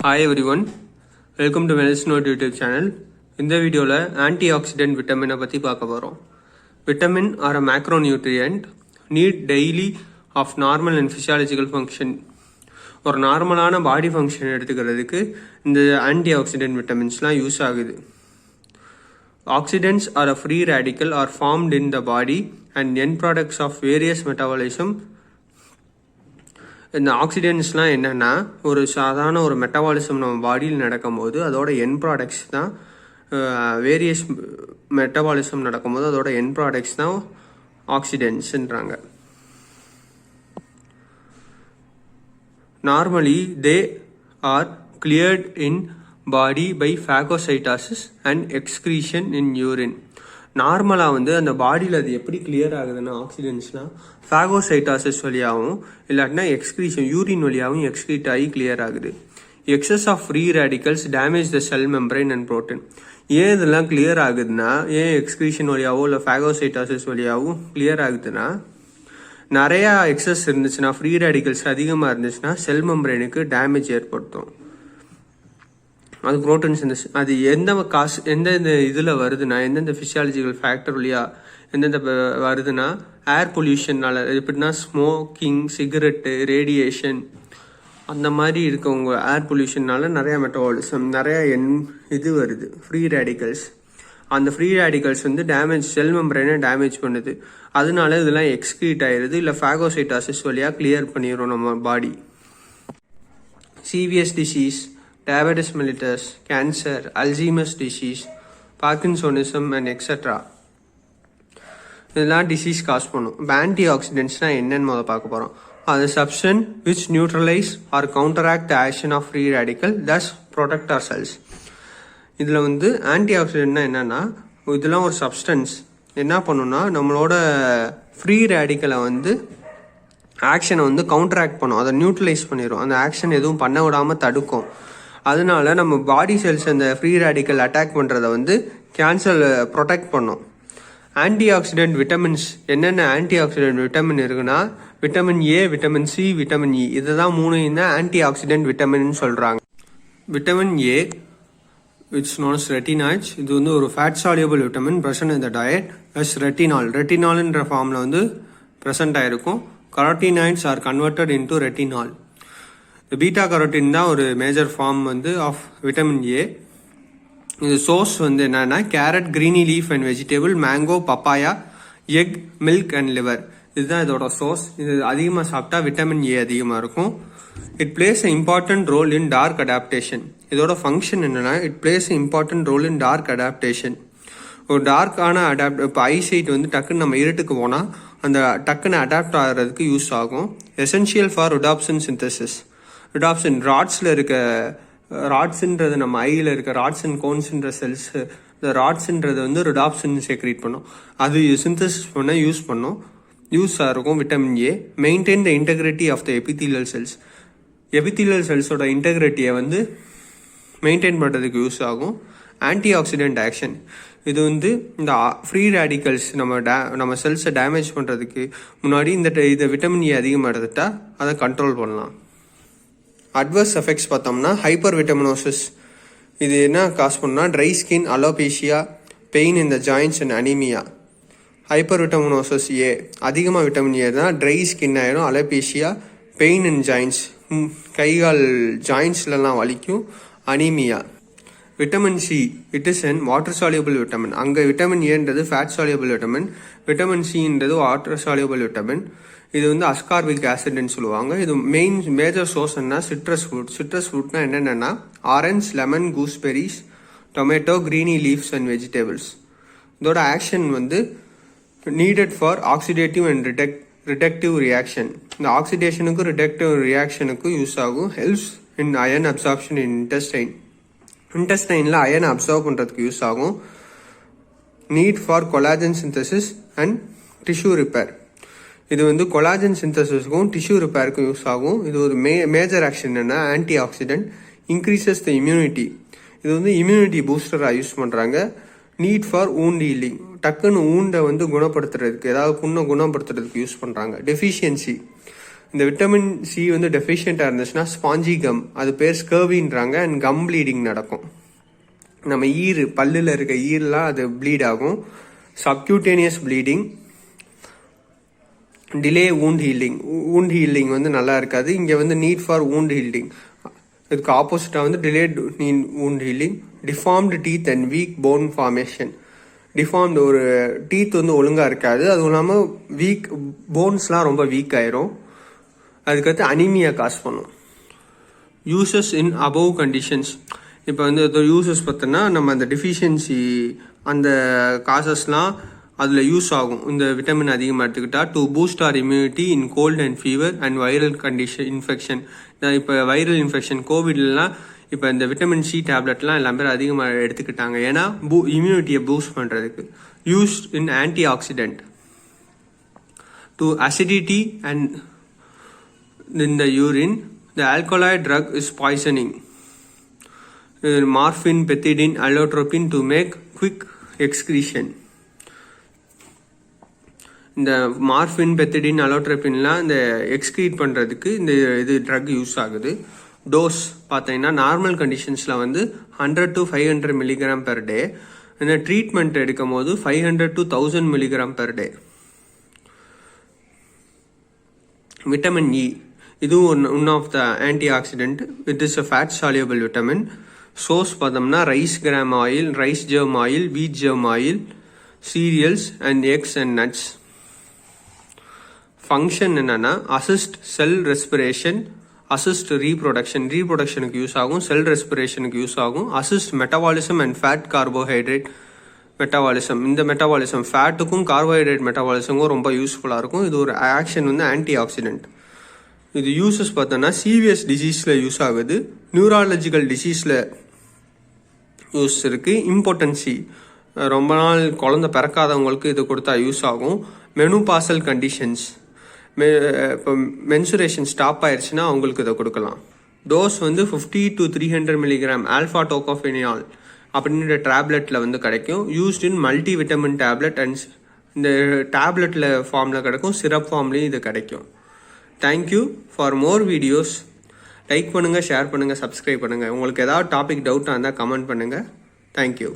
Hi everyone, welcome to Medicine Note YouTube channel. இந்த வீடியோவில் antioxidant விட்டமினை பற்றி பார்க்க போகிறோம். Vitamin are a macronutrient need daily of normal and physiological function. ஒரு நார்மலான பாடி ஃபங்க்ஷன் எடுத்துக்கிறதுக்கு இந்த ஆன்டிஆக்சிடென்ட் விட்டமின்ஸ்லாம் யூஸ் ஆகுது. Oxidants are a free radical are formed in the body and end products of various metabolism. இந்த ஆக்சிடென்ட்ஸ்லாம் என்னென்னா ஒரு சாதாரண ஒரு மெட்டபாலிசம் நம்ம பாடியில் நடக்கும்போது அதோட என் ப்ராடக்ட்ஸ் தான் வேரியஸ் மெட்டபாலிசம் நடக்கும்போது அதோட என் ப்ராடக்ட்ஸ் தான் ஆக்சிடென்ட்ஸ்ன்றாங்க. Normally they are cleared in body by phagocytosis and excretion in urine. நார்மலாக அந்த பாடியில் அது எப்படி கிளியர் ஆகுதுன்னா ஆக்சிடென்ட்ஸ்லாம் ஃபேகோசைட்டாசிஸ் வழியாகவும் இல்லாட்டினா எக்ஸ்க்ரீஷன் யூரின் வழியாகவும் எக்ஸ்க்ரீட் ஆகி கிளியர் ஆகுது. Excess of free radicals damage the cell membrane and protein. ஏன் இதெல்லாம் கிளியர் ஆகுதுன்னா, ஏன் எக்ஸ்க்ரீஷன் வழியாவோ இல்லை ஃபேகோசைட்டாசிஸ் வழியாகவும் கிளியர் ஆகுதுன்னா, நிறையா எக்ஸஸ் இருந்துச்சுன்னா, ஃப்ரீ ரேடிக்கல்ஸ் அதிகமாக இருந்துச்சுன்னா செல் மெம்பரைனுக்கு டேமேஜ் ஏற்படுத்தும். அது ப்ரோட்டீன்ஸ் அது எந்தெந்த இதில் வருதுன்னா, எந்தெந்த ஃபிசியாலஜிக்கல் ஃபேக்டர் வழியா எந்தெந்த வருதுன்னா, ஏர் பொல்யூஷன்னால, எப்படின்னா ஸ்மோக்கிங், சிகரெட்டு, ரேடியேஷன் அந்த மாதிரி இருக்கவங்க ஏர் பொல்யூஷன்னால நிறையா மெட்டபாலிசம் நிறையா இது வருது ஃப்ரீ ரேடிக்கல்ஸ். அந்த ஃப்ரீ ரேடிக்கல்ஸ் டேமேஜ் செல் மெம்பரைனை டேமேஜ் பண்ணுது. அதனால இதெல்லாம் எக்ஸ்க்ரீட் ஆயிடுது, இல்லை ஃபேகோசைட்டாசிஸ் வழியாக கிளியர் பண்ணிடுறோம் நம்ம பாடி. CVS disease, diabetes mellitus, cancer, Alzheimer's disease, Parkinsonism and etc. இதெல்லாம் டிசீஸ் காஸ் பண்ணும். ஆன்டி ஆக்சிடென்ட்ஸ்னால் என்னன்னு முதல்ல பார்க்க போகிறோம். அது substance which neutralize or counteract the action of free radical thus protect our cells. இதில் ஆன்டி ஆக்சிடென்ட்னா என்னென்னா, இதெல்லாம் ஒரு சப்ஸ்டன்ஸ் என்ன பண்ணுன்னா நம்மளோட ஃப்ரீ ரேடிக்கலை ஆக்ஷனை கவுண்டராக்ட் பண்ணும், அதை நியூட்ரலைஸ் பண்ணிடும், அந்த ஆக்ஷன் எதுவும் பண்ண விடாமல் தடுக்கும். அதனால நம்ம பாடி செல்ஸ் அந்த ஃப்ரீ ரேடிக்கல் அட்டாக் பண்ணுறதை கேன்சர் ப்ரொடெக்ட் பண்ணும். ஆன்டி ஆக்சிடென்ட் விட்டமின்ஸ் என்னென்ன ஆன்டி ஆக்சிடென்ட் விட்டமின் இருக்குன்னா, vitamin A, vitamin C, vitamin E, இதுதான் மூணையும் தான் ஆன்டி ஆக்சிடென்ட் விட்டமின் சொல்கிறாங்க. Vitamin A which known as retinoids, இது ஒரு fat soluble vitamin present in the diet as ரெட்டினால்ன்ற ஃபார்மில் present ஆகிருக்கும். Carotenoids are converted into retinol. Beta carotene தான் ஒரு major form of vitamin A. இது சோர்ஸ் என்னன்னா carrot, கிரீனி leaf and vegetable, mango, papaya, egg, milk and liver. இதுதான் இதோட source. இது அதிகமாக சாப்பிட்டா விட்டமின் ஏ அதிகமாக இருக்கும். It plays a important role in dark adaptation. இதோட ஃபங்க்ஷன் என்னன்னா, it plays a important role in dark adaptation. ஒரு டார்க்கான இப்போ ஐசைட் டக்குன்னு நம்ம இருட்டுக்கு போனால் அந்த டக்குன்னு அடாப்ட் ஆகிறதுக்கு யூஸ் ஆகும். Essential for rhodopsin synthesis. Rhodopsin ராட்ஸில் இருக்க, ராட்ஸுன்றது நம்ம ஐயில் இருக்க ராட்ஸ் அண்ட் கோன்ஸ்ன்ற செல்ஸ், இந்த ராட்ஸுன்றது ரிடாப்சின் செக்ரீட் பண்ணும், அது சிந்தசிஸ் பண்ண யூஸாக இருக்கும் vitamin A. Maintain the integrity of the epithelial cells. Epithelial செல்ஸோட இன்டெகிரிட்டியை மெயின்டைன் பண்ணுறதுக்கு யூஸ் ஆகும். Anti oxidant action. இது இந்த ஃப்ரீ ரேடிக்கல்ஸ் நம்ம செல்ஸை டேமேஜ் பண்ணுறதுக்கு முன்னாடி இந்த விட்டமின் ஏ அதிகமாக எடுத்துட்டா அதை கண்ட்ரோல் பண்ணலாம். அட்வர்ஸ் எஃபெக்ட்ஸ் பார்த்தோம்னா, ஹைப்பர் விட்டமினோசிஸ். இது என்ன காஸ் பண்ணா, dry skin, alopecia, pain in the joints and anaemia. Hyper vitaminosis A அதிகமாக விட்டமின் ஏ தான் ட்ரை ஸ்கின் ஆயிரும், அலோபேஷியா, பெயின் இன் ஜாயின்ட்ஸ், கைகால் ஜாயின்ட்ஸ்லாம் வலிக்கும், anaemia. Vitamin C, it is an water soluble vitamin. அங்கே விட்டமின் ஏன்றது fat soluble vitamin, vitamin சின்றது water soluble vitamin. இது அஸ்கார்பிக் ஆசிட்னு சொல்லுவாங்க. இது மேஜர் சோர்ஸ் என்ன, சிட்ரஸ் ஃப்ரூட். சிட்ரஸ் ஃப்ரூட்னா என்னென்னா orange, lemon, gooseberries, tomato, greeny leaves and vegetables. இதோட action needed for oxidative and reductive reaction. இந்த ஆக்சிடேஷனுக்கும் ரிடக்டிவ் ரியாக்ஷனுக்கும் யூஸ் ஆகும். Helps in iron absorption in இன்டெஸ்டைனில் அயனை அப்சர்வ் பண்ணுறதுக்கு யூஸ் ஆகும். Need for collagen synthesis and tissue repair. இது கொலாஜன் சிந்தசிஸ்க்கும் டிஷ்யூ ரிப்பேருக்கும் யூஸ் ஆகும். இது ஒரு மேஜர் ஆக்ஷன் என்ன, anti oxidant. Increases the immunity. இது இம்யூனிட்டி பூஸ்டராக யூஸ் பண்ணுறாங்க. Need for wound healing. டக்குன்னு ஊண்டை குணப்படுத்துறதுக்கு, ஏதாவது புண்ணை குணப்படுத்துறதுக்கு யூஸ் பண்ணுறாங்க. டெஃபிஷியன்சி. இந்த விட்டமின் சி வந்து டெஃபிஷியண்ட்டாக இருந்துச்சுன்னா ஸ்பாஞ்சி கம், அது பேர் ஸ்கர்வின்றாங்க, அண்ட் கம் ப்ளீடிங் நடக்கும். நம்ம பல்லில் இருக்க ஈரெலாம் அது ப்ளீட் ஆகும். Subcutaneous bleeding, delay wound healing வந்து நல்லா இருக்காது. இங்கே வந்து நீட் ஃபார் வூண்ட் ஹீலிங், இதுக்கு ஆப்போசிட்டாக வந்து delayed wound healing. Deformed teeth and week phone formation, deformed ஒரு டீத் வந்து ஒழுங்காக இருக்காது, அதுவும் இல்லாமல் போன்ஸ்லாம் ரொம்ப வீக் ஆயிரும். அதுக்கடுத்து அனிமியா காஸ் பண்ணும். யூசஸ் இன் அபவ் கண்டிஷன்ஸ், இப்போ வந்து யூசஸ் பார்த்தோன்னா நம்ம அந்த டெஃபிஷியன்சி அந்த காசஸ்லாம் அதில் யூஸ் ஆகும். இந்த விட்டமின் அதிகமாக எடுத்துக்கிட்டா to boost our immunity in cold and fever and viral infection. இப்போ வைரல் இன்ஃபெக்ஷன் கோவிட்லாம் இப்போ இந்த விட்டமின் சி டேப்லெட்லாம் எல்லா பேரும் அதிகமாக எடுத்துக்கிட்டாங்க, ஏன்னா இம்யூனிட்டியை பூஸ்ட் பண்ணுறதுக்கு. Used in anti accident to acidity and in the urine. The alkaloid drug is poisoning. Morphine, pethidine, allotropin to make quick excretion. இந்த மார்ஃபின், பெத்திடின், அலோட்ரோபின்லாம் இந்த எக்ஸ்க்ரீட் பண்ணுறதுக்கு இந்த இது ட்ரக் யூஸ் ஆகுது. டோஸ் பார்த்தீங்கன்னா நார்மல் கண்டிஷன்ஸில் வந்து 100 to 500 milligram per day. இந்த ட்ரீட்மெண்ட் எடுக்கும் போது 500 to 1000 milligram per day. Vitamin E, இதுவும் one of the anti oxidant. It is a fat soluble vitamin. Source பார்த்தோம்னா rice gram oil, rice germ oil, wheat germ oil, cereals and eggs and nuts. Function என்னன்னா assist செல் respiration, assist ரீப்ரொடக்ஷனுக்கு use ஆகும், cell ரெஸ்பிரேஷனுக்கு use ஆகும், assist metabolism and fat carbohydrate metabolism. இந்த metabolism ஃபேட்டுக்கும் carbohydrate மெட்டபாலிசமும் ரொம்ப யூஸ்ஃபுல்லாக இருக்கும். இது ஒரு ஆக்ஷன் வந்து ஆன்டி ஆக்சிடென்ட். இது யூசஸ் பார்த்தோன்னா சிவிஎஸ் டிசீஸில் யூஸ் ஆகுது, நியூராலஜிக்கல் டிசீஸில் யூஸ் இருக்குது. இம்பார்ட்டன்சி, ரொம்ப நாள் குழந்தை பிறக்காதவங்களுக்கு இது கொடுத்தா யூஸ் ஆகும். மெனுபாசல் கண்டிஷன்ஸ், இப்போ மென்சுரேஷன் ஸ்டாப் ஆயிடுச்சுன்னா அவங்களுக்கு இதை கொடுக்கலாம். டோஸ் வந்து 50 to 300 milligram ஆல்ஃபா டோகோஃபெனியால் அப்படின்ற டேப்லெட்டில் வந்து கிடைக்கும். Used in multi vitamin tablet and இந்த டேப்லெட்டில் ஃபார்மில் கிடைக்கும், சிரப் ஃபார்ம்லேயும் இது கிடைக்கும். Thank you for more videos. Like பண்ணுங்கள், ஷேர் பண்ணுங்கள், சப்ஸ்கிரைப் பண்ணுங்கள். உங்களுக்கு ஏதாவது டாபிக் டவுட்டாக இருந்தால் கமெண்ட் பண்ணுங்கள். தேங்க்யூ.